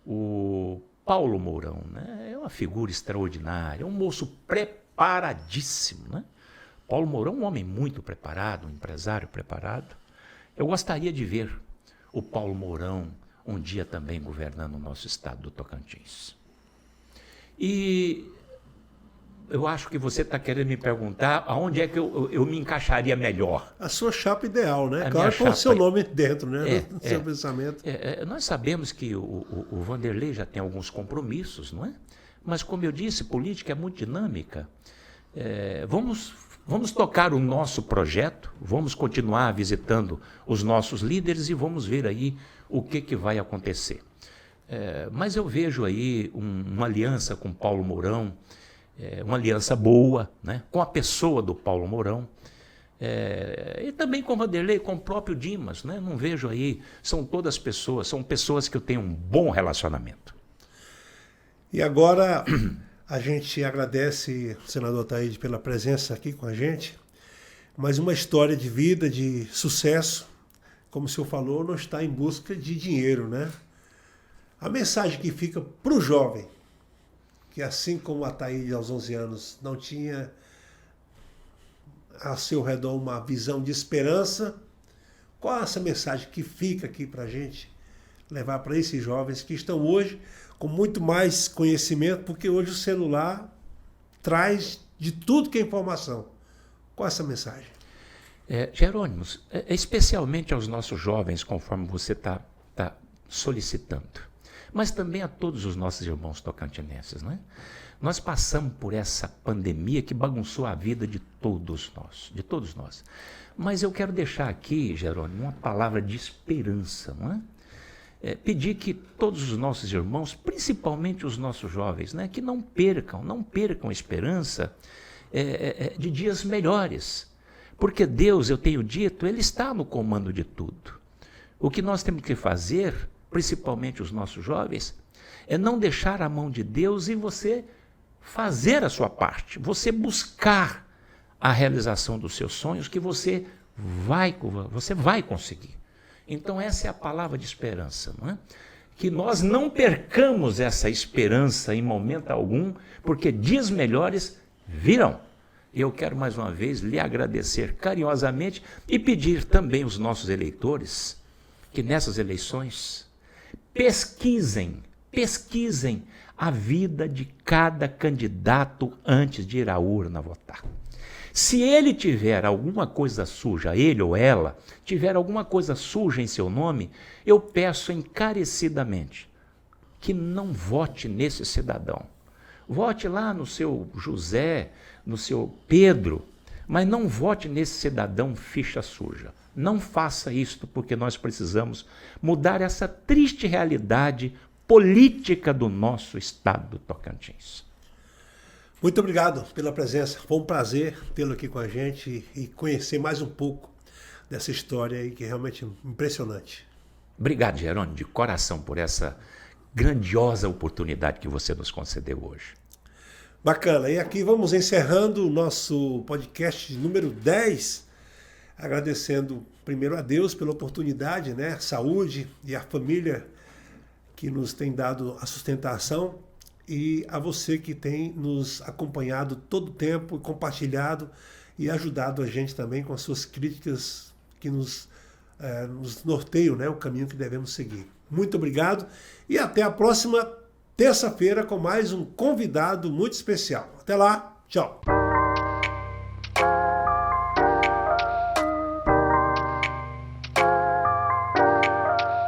o Paulo Mourão, né? É uma figura extraordinária, um moço preparadíssimo, né? Paulo Mourão é um homem muito preparado, um empresário preparado. Eu gostaria de ver o Paulo Mourão um dia também governando o nosso estado do Tocantins. E eu acho que você está querendo me perguntar aonde é que eu me encaixaria melhor. A sua chapa ideal, né? A claro, com o seu nome dentro, né? Do seu pensamento. Nós sabemos que o Vanderlei já tem alguns compromissos, não é? Mas, como eu disse, política é muito dinâmica. Vamos tocar o nosso projeto, vamos continuar visitando os nossos líderes e vamos ver aí o que vai acontecer. Mas eu vejo aí uma aliança com Paulo Mourão, uma aliança boa, né, com a pessoa do Paulo Mourão, e também com o Vanderlei, com o próprio Dimas, né? Não vejo aí, são todas pessoas, são pessoas que eu tenho um bom relacionamento. E agora a gente agradece, senador Ataíde, pela presença aqui com a gente, mas uma história de vida, de sucesso, como o senhor falou, não está em busca de dinheiro, né? A mensagem que fica para o jovem, que assim como o Ataíde aos 11 anos não tinha a seu redor uma visão de esperança, qual é essa mensagem que fica aqui para a gente levar para esses jovens que estão hoje com muito mais conhecimento, porque hoje o celular traz de tudo que é informação. Qual é essa mensagem? Jerônimos, especialmente aos nossos jovens, conforme você está solicitando, mas também a todos os nossos irmãos tocantinenses, né? Nós passamos por essa pandemia que bagunçou a vida de todos nós. Mas eu quero deixar aqui, Jerônimo, uma palavra de esperança, não é? Pedir que todos os nossos irmãos, principalmente os nossos jovens, né, que não percam a esperança de dias melhores. Porque Deus, eu tenho dito, Ele está no comando de tudo. O que nós temos que fazer, principalmente os nossos jovens, é não deixar a mão de Deus e você fazer a sua parte, você buscar a realização dos seus sonhos que você vai conseguir. Então essa é a palavra de esperança, não é? Que nós não percamos essa esperança em momento algum, porque dias melhores virão. Eu quero mais uma vez lhe agradecer carinhosamente e pedir também aos nossos eleitores que nessas eleições pesquisem a vida de cada candidato antes de ir à urna votar. Se ele tiver alguma coisa suja, ele ou ela, tiver alguma coisa suja em seu nome, eu peço encarecidamente que não vote nesse cidadão. Vote lá no seu José, no seu Pedro, mas não vote nesse cidadão ficha suja. Não faça isto, porque nós precisamos mudar essa triste realidade política do nosso estado do Tocantins. Muito obrigado pela presença. Foi um prazer tê-lo aqui com a gente e conhecer mais um pouco dessa história aí que é realmente impressionante. Obrigado, Jerônimo, de coração, por essa grandiosa oportunidade que você nos concedeu hoje. Bacana. E aqui vamos encerrando o nosso podcast número 10, agradecendo primeiro a Deus pela oportunidade, né? Saúde e a família que nos tem dado a sustentação, e a você que tem nos acompanhado todo o tempo, compartilhado e ajudado a gente também com as suas críticas que nos norteiam, né, o caminho que devemos seguir. Muito obrigado e até a próxima terça-feira com mais um convidado muito especial. Até lá, tchau!